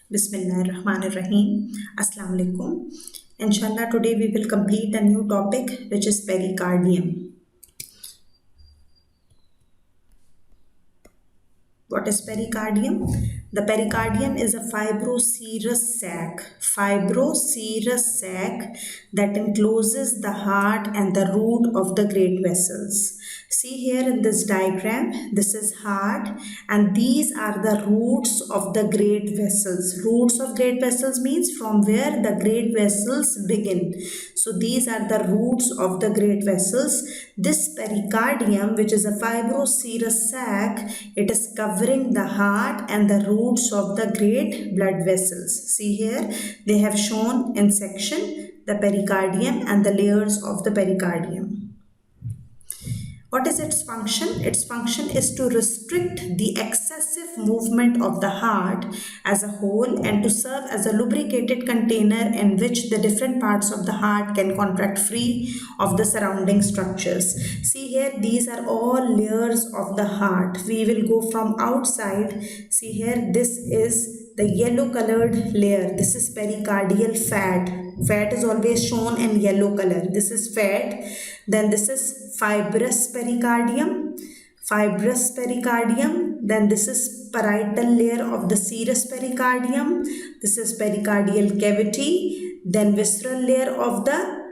Bismillahirrahmanirrahim. Assalamu alaikum. Inshallah, today we will complete a new topic which is pericardium. What is pericardium? The pericardium is a fibroserous sac that encloses the heart and the root of the great vessels. See here in this diagram, this is heart and these are the roots of the great vessels. Roots of great vessels means from where the great vessels begin. So these are the roots of the great vessels. This pericardium, which is a fibroserous sac, it is covering the heart and the roots of the great blood vessels. See here, they have shown in section the pericardium and the layers of the pericardium. What is its function? Its function is to restrict the excessive movement of the heart as a whole and to serve as a lubricated container in which the different parts of the heart can contract free of the surrounding structures. See here, these are all layers of the heart. We will go from outside. See here, this is the yellow colored layer. This is pericardial fat. Fat is always shown in yellow color. This is fat. Then this is fibrous pericardium. Then this is parietal layer of the serous pericardium. This is pericardial cavity. Then visceral layer of the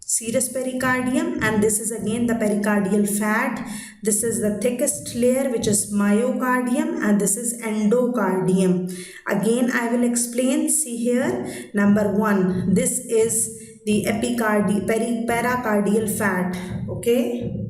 serous pericardium, and this is again the pericardial fat. This is the thickest layer, which is myocardium, and this is endocardium. Again I will explain. See here, number 1, this is the pericardial fat. Okay,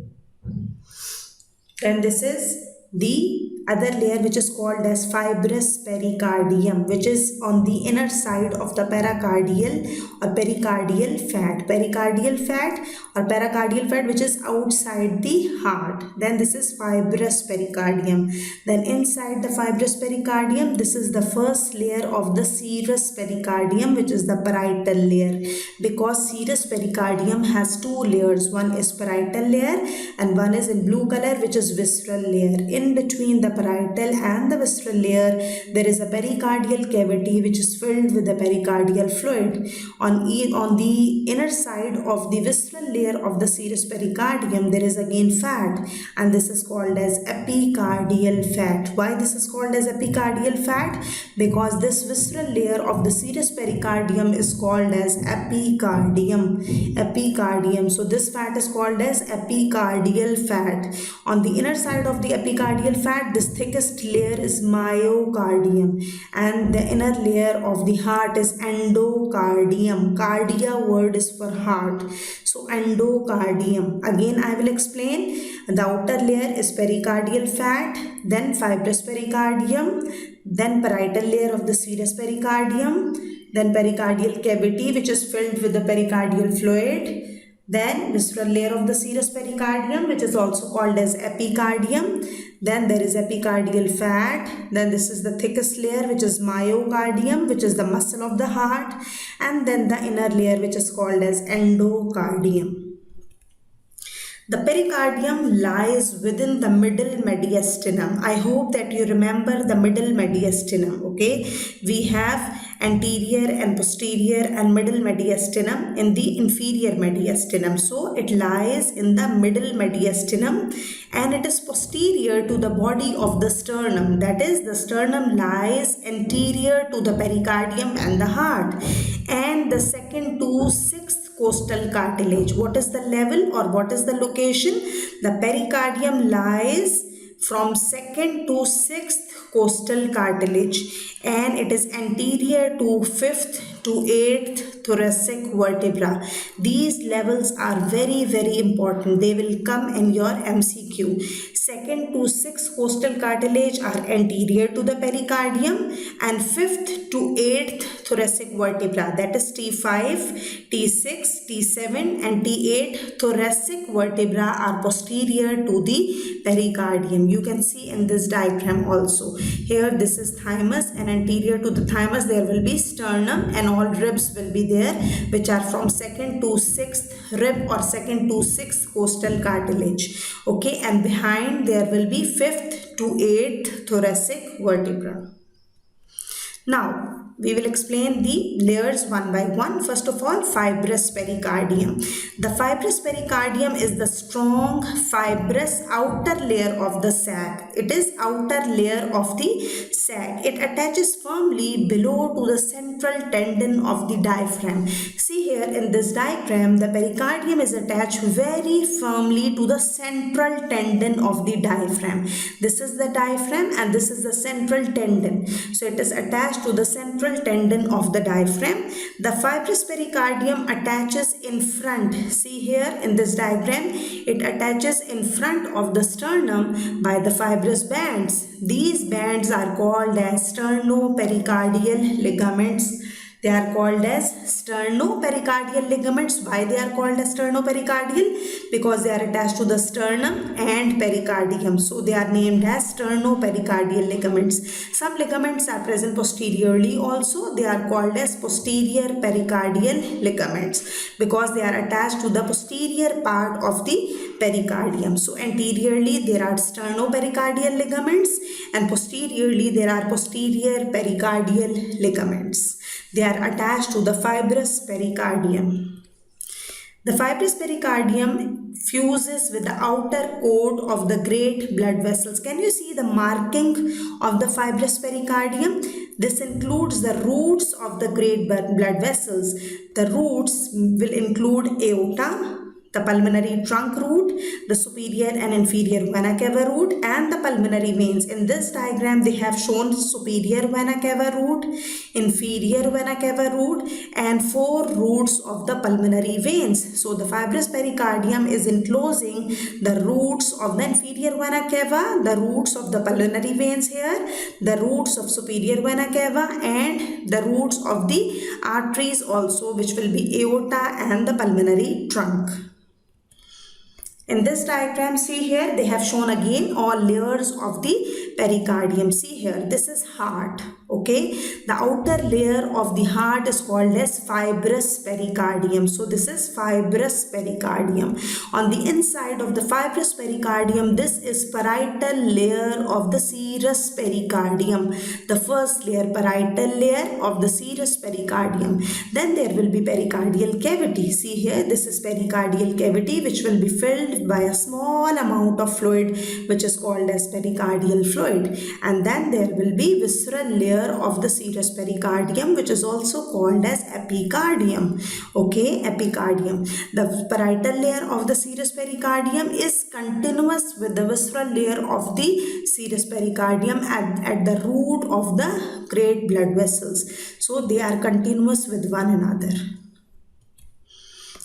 then this is the other layer which is called as fibrous pericardium, which is on the inner side of the pericardial or pericardial fat. Pericardial fat or pericardial fat which is outside the heart. Then this is fibrous pericardium. Then inside the fibrous pericardium, this is the first layer of the serous pericardium, which is the parietal layer, because serous pericardium has 2 layers. One is parietal layer and one is in blue color, which is visceral layer. In between the parietal and the visceral layer, there is a pericardial cavity which is filled with the pericardial fluid. On the inner side of the visceral layer of the serous pericardium, there is again fat, and this is called as epicardial fat. Why this is called as epicardial fat? Because this visceral layer of the serous pericardium is called as epicardium. So this fat is called as epicardial fat. On the inner side of the epicardial fat, this thickest layer is myocardium, and the inner layer of the heart is endocardium. Cardia word is for heart, so endocardium. Again I will explain. The outer layer is pericardial fat, then fibrous pericardium, then parietal layer of the serous pericardium, then pericardial cavity which is filled with the pericardial fluid, then visceral layer of the serous pericardium, which is also called as epicardium. Then there is epicardial fat. Then this is the thickest layer, which is myocardium, which is the muscle of the heart. And then the inner layer, which is called as endocardium. The pericardium lies within the middle mediastinum. I hope that you remember the middle mediastinum. Okay, we have anterior and posterior and middle mediastinum in the inferior mediastinum. So it lies in the middle mediastinum and it is posterior to the body of the sternum. That is, the sternum lies anterior to the pericardium and the heart, and the second to sixth costal cartilage. What is the level or what is the location? The pericardium lies from 2nd to 6th costal cartilage, and it is anterior to 5th to 8th thoracic vertebra. These levels are very important. They will come in your MCQ. 2nd to 6th costal cartilage are anterior to the pericardium, and 5th to 8th thoracic vertebra, that is T5, T6, T7 and T8 thoracic vertebra are posterior to the pericardium. You can see in this diagram also. Here this is thymus, and anterior to the thymus there will be sternum, and all ribs will be there, which are from 2nd to 6th rib or 2nd to 6th costal cartilage. Okay, and behind there will be 5th to 8th thoracic vertebra. Now, we will explain the layers one by one. First of all, fibrous pericardium. The fibrous pericardium is the strong fibrous outer layer of the sac. It is outer layer of the sac. It attaches firmly below to the central tendon of the diaphragm. See here in this diagram, the pericardium is attached very firmly to the central tendon of the diaphragm. This is the diaphragm and this is the central tendon. So it is attached to the central tendon of the diaphragm. The fibrous pericardium attaches in front. See here in this diagram, it attaches in front of the sternum by the fibrous bands. These bands are called as sternopericardial ligaments. They are called as sternopericardial ligaments. Why they are called as sternopericardial? Because they are attached to the sternum and pericardium. So they are named as sternopericardial ligaments. Some ligaments are present posteriorly also. They are called as posterior pericardial ligaments because they are attached to the posterior part of the pericardium. So anteriorly there are sternopericardial ligaments and posteriorly there are posterior pericardial ligaments. They are attached to the fibrous pericardium. The fibrous pericardium fuses with the outer coat of the great blood vessels. Can you see the marking of the fibrous pericardium? This includes the roots of the great blood vessels. The roots will include aorta, the pulmonary trunk root, the superior and inferior vena cava root, and the pulmonary veins. In this diagram, they have shown superior vena cava root, inferior vena cava root, and 4 roots of the pulmonary veins. So the fibrous pericardium is enclosing the roots of the inferior vena cava, the roots of the pulmonary veins here, the roots of superior vena cava, and the roots of the arteries also, which will be aorta and the pulmonary trunk. In this diagram, see here, they have shown again all layers of the pericardium. See here, this is heart. Okay, the outer layer of the heart is called as fibrous pericardium. So this is fibrous pericardium. On the inside of the fibrous pericardium, this is parietal layer of the serous pericardium. The first layer, parietal layer of the serous pericardium. Then there will be pericardial cavity. See here, this is pericardial cavity which will be filled by a small amount of fluid which is called as pericardial fluid. And then there will be visceral layer of the serous pericardium which is also called as epicardium. Okay, epicardium. The parietal layer of the serous pericardium is continuous with the visceral layer of the serous pericardium at the root of the great blood vessels. So they are continuous with one another.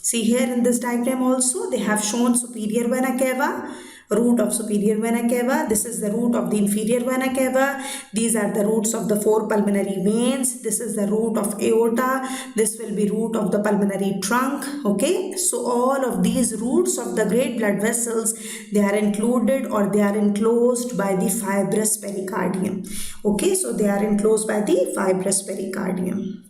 See here in this diagram also they have shown superior vena cava, root of superior vena cava. This is the root of the inferior vena cava. These are the roots of the 4 pulmonary veins. This is the root of aorta. This will be root of the pulmonary trunk. Okay, so all of these roots of the great blood vessels, they are included or they are enclosed by the fibrous pericardium. Okay, so they are enclosed by the fibrous pericardium.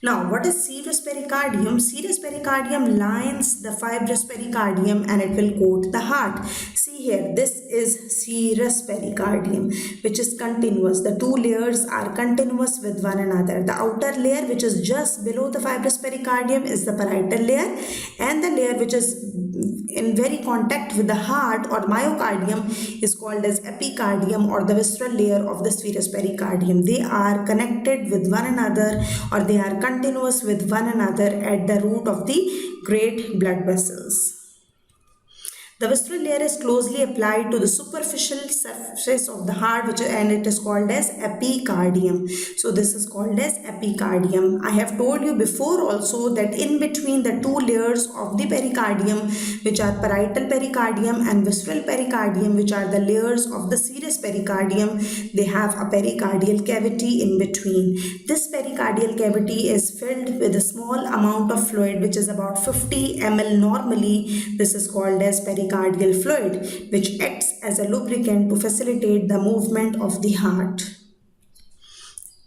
Now, what is serous pericardium? Serous pericardium lines the fibrous pericardium and it will coat the heart. See here, this is serous pericardium which is continuous. The 2 layers are continuous with one another. The outer layer which is just below the fibrous pericardium is the parietal layer, and the layer which is in very contact with the heart or myocardium is called as epicardium or the visceral layer of the serous pericardium. They are connected with one another or they are continuous with one another at the root of the great blood vessels. The visceral layer is closely applied to the superficial surface of the heart and it is called as epicardium. So this is called as epicardium. I have told you before also that in between the 2 layers of the pericardium, which are parietal pericardium and visceral pericardium, which are the layers of the serous pericardium, they have a pericardial cavity in between. This pericardial cavity is filled with a small amount of fluid which is about 50 ml normally. This is called as pericardial fluid which acts as a lubricant to facilitate the movement of the heart.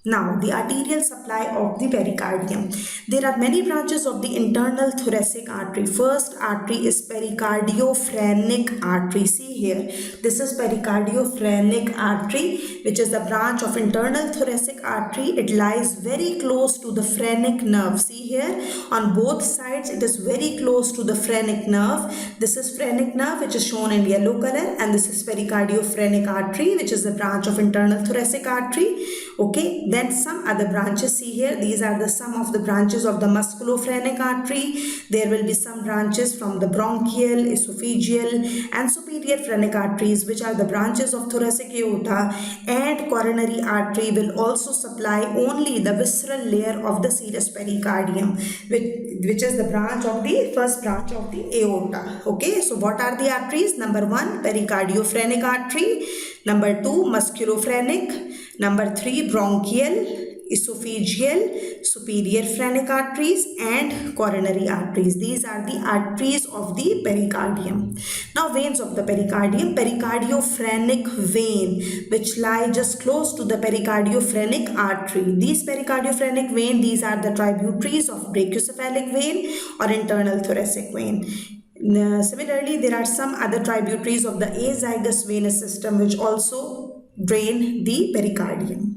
Now, the arterial supply of the pericardium. There are many branches of the internal thoracic artery. First artery is pericardiophrenic artery. See here, this is pericardiophrenic artery, which is the branch of internal thoracic artery. It lies very close to the phrenic nerve. See here, on both sides, it is very close to the phrenic nerve. This is phrenic nerve, which is shown in yellow color, and this is pericardiophrenic artery, which is the branch of internal thoracic artery. Okay, then some other branches. See here, these are the some of the branches of the musculophrenic artery. There will be some branches from the bronchial, esophageal and superior phrenic arteries, which are the branches of thoracic aorta, and coronary artery will also supply only the visceral layer of the serous pericardium, which is the branch of the first branch of the aorta. Okay, so what are the arteries? Number 1, pericardiophrenic artery. Number 2, musculophrenic. Number 3, bronchial, esophageal, superior phrenic arteries and coronary arteries. These are the arteries of the pericardium. Now, veins of the pericardium. Pericardiophrenic vein, which lie just close to the pericardiophrenic artery. These pericardiophrenic vein, these are the tributaries of brachiocephalic vein or internal thoracic vein. Similarly, there are some other tributaries of the azygous venous system which also drain the pericardium.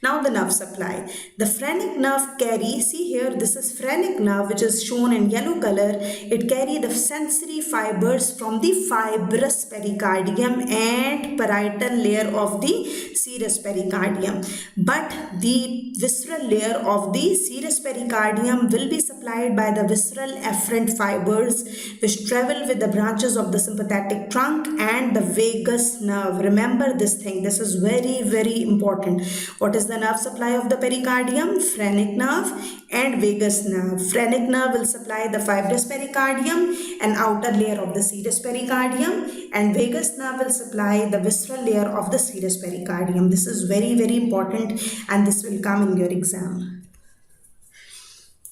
Now the nerve supply. The phrenic nerve carry, see here, this is phrenic nerve which is shown in yellow color. It carry the sensory fibers from the fibrous pericardium and parietal layer of the serous pericardium. But the visceral layer of the serous pericardium will be supplied by the visceral afferent fibers which travel with the branches of the sympathetic trunk and the vagus nerve. Remember this thing. This is very, very important. What is the nerve supply of the pericardium? Phrenic nerve and vagus nerve. Phrenic nerve will supply the fibrous pericardium and outer layer of the serous pericardium, and vagus nerve will supply the visceral layer of the serous pericardium. This is very, very important and this will come in your exam.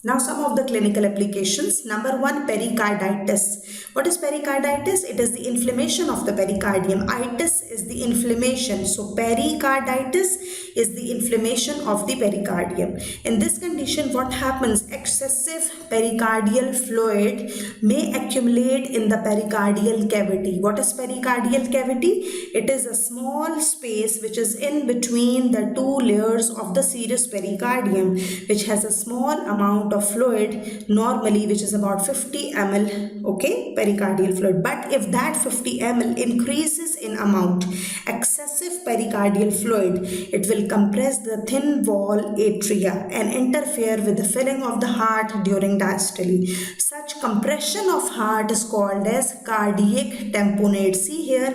Now some of the clinical applications. Number 1, pericarditis. What is pericarditis? It is the inflammation of the pericardium. Itis is the inflammation. So pericarditis is the inflammation of the pericardium. In this condition, what happens? Excessive pericardial fluid may accumulate in the pericardial cavity. What is pericardial cavity? It is a small space which is in between the two layers of the serous pericardium, which has a small amount of fluid normally, which is about 50 ml, okay, pericardial fluid. But if that 50 ml increases in amount, excessive pericardial fluid, it will compress the thin wall atria and interfere with the filling of the heart during diastole. Such compression of heart is called as cardiac tamponade. See here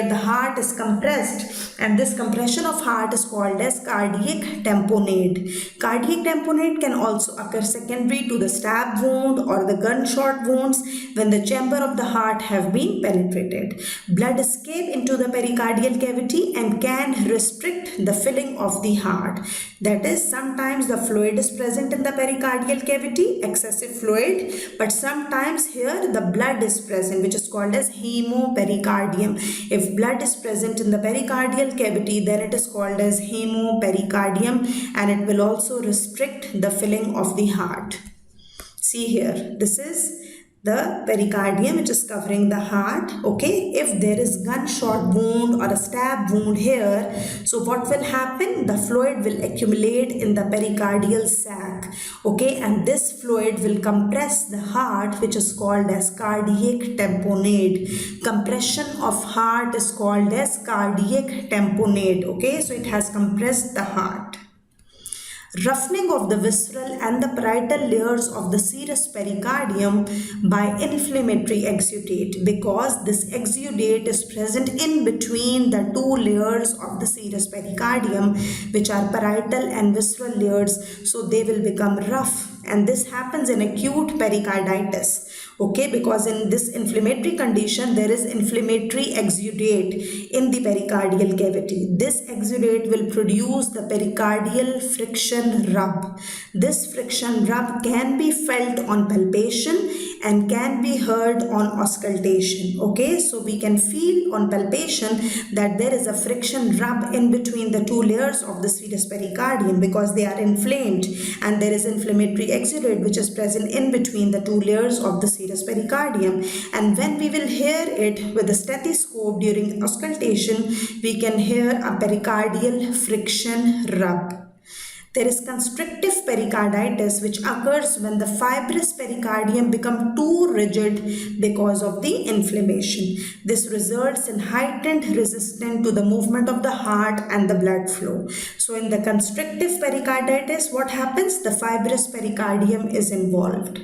the heart is compressed, and this compression of heart is called as cardiac tamponade. Cardiac tamponade can also occur secondary to the stab wound or the gunshot wounds when the chamber of the heart have been penetrated. Blood escape into the pericardial cavity and can restrict the filling of the heart. That is, sometimes the fluid is present in the pericardial cavity, excessive fluid, but sometimes here the blood is present, which is called as hemopericardium. If blood is present in the pericardial cavity, then it is called as hemopericardium, and it will also restrict the filling of the heart. See here, this is the pericardium which is covering the heart. Okay, if there is gunshot wound or a stab wound here, so what will happen? The fluid will accumulate in the pericardial sac. Okay, and this fluid will compress the heart, which is called as cardiac tamponade. Compression of heart is called as cardiac tamponade. Okay, so it has compressed the heart. Roughening of the visceral and the parietal layers of the serous pericardium by inflammatory exudate, because this exudate is present in between the two layers of the serous pericardium, which are parietal and visceral layers, so they will become rough, and this happens in acute pericarditis. Okay, because in this inflammatory condition there is inflammatory exudate in the pericardial cavity. This exudate will produce the pericardial friction rub. This friction rub can be felt on palpation and can be heard on auscultation. Okay, so we can feel on palpation that there is a friction rub in between the two layers of the serous pericardium because they are inflamed, and there is inflammatory exudate which is present in between the two layers of the serous pericardium. And when we will hear it with the stethoscope during auscultation, we can hear a pericardial friction rub. There is constrictive pericarditis which occurs when the fibrous pericardium becomes too rigid because of the inflammation. This results in heightened resistance to the movement of the heart and the blood flow. So in the constrictive pericarditis, what happens? The fibrous pericardium is involved.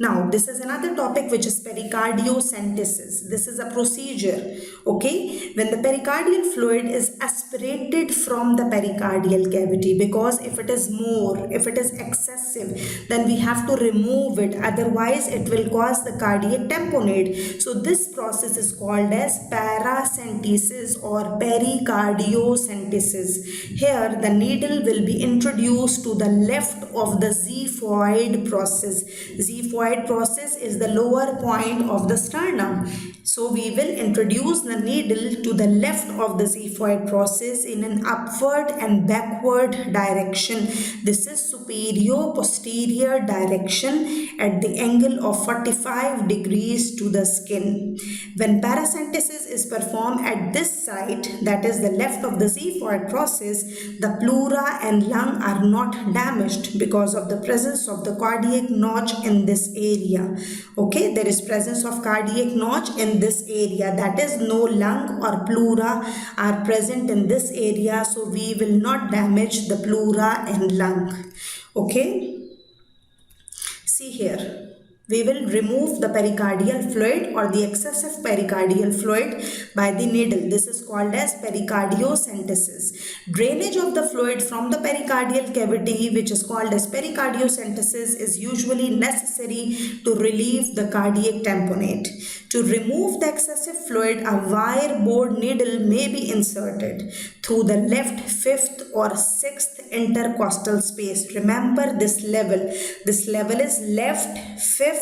Now, this is another topic which is pericardiocentesis. This is a procedure, okay, when the pericardial fluid is aspirated from the pericardial cavity, because if it is more, if it is excessive, then we have to remove it. Otherwise, it will cause the cardiac tamponade. So, this process is called as paracentesis or pericardiocentesis. Here, the needle will be introduced to the left of the xiphoid process. Xiphoid process is the lower point of the sternum. So we will introduce the needle to the left of the xiphoid process in an upward and backward direction. This is superior-posterior direction at the angle of 45 degrees to the skin. When paracentesis is performed at this site, that is the left of the xiphoid process, the pleura and lung are not damaged because of the presence of the cardiac notch in this area. Okay, there is presence of cardiac notch in this area, that is no lung or pleura are present in this area, so we will not damage the pleura and lung. Okay, see here. We will remove the pericardial fluid or the excessive pericardial fluid by the needle. This is called as pericardiocentesis. Drainage of the fluid from the pericardial cavity, which is called as pericardiocentesis, is usually necessary to relieve the cardiac tamponade. To remove the excessive fluid, a wire bored needle may be inserted through the left fifth or sixth intercostal space. Remember this level. This level is left fifth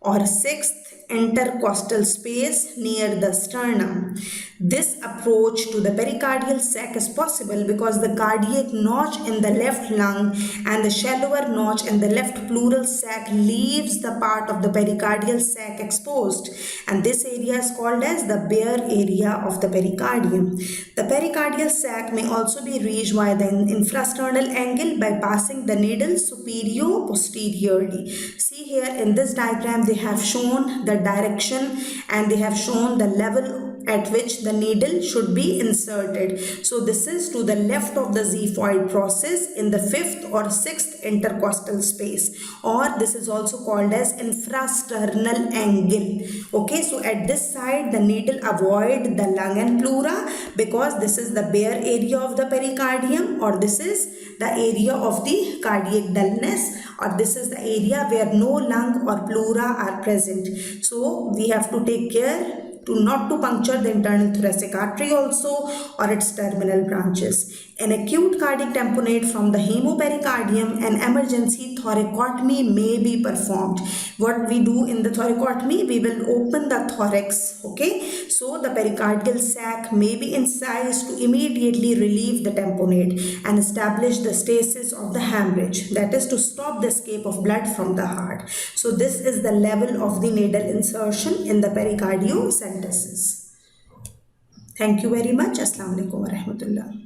or sixth intercostal space near the sternum. This approach to the pericardial sac is possible because the cardiac notch in the left lung and the shallower notch in the left pleural sac leaves the part of the pericardial sac exposed, and this area is called as the bare area of the pericardium. The pericardial sac may also be reached via the infrasternal angle by passing the needle superior-posteriorly. See here in this diagram they have shown the direction and they have shown the level at which the needle should be inserted. So this is to the left of the xiphoid process in the fifth or sixth intercostal space, or this is also called as infrasternal angle. Okay, so at this side the needle avoid the lung and pleura because this is the bare area of the pericardium, or this is the area of the cardiac dullness, or this is the area where no lung or pleura are present. So we have to take care to not to puncture the internal thoracic artery also or its terminal branches. An acute cardiac tamponade from the hemopericardium, an emergency thoracotomy may be performed. What we do in the thoracotomy, we will open the thorax, okay? So the pericardial sac may be incised to immediately relieve the tamponade and establish the stasis of the hemorrhage, that is to stop the escape of blood from the heart. So this is the level of the needle insertion in the pericardiocentesis. Thank you very much. Assalamu alaikum wa rahmatullah.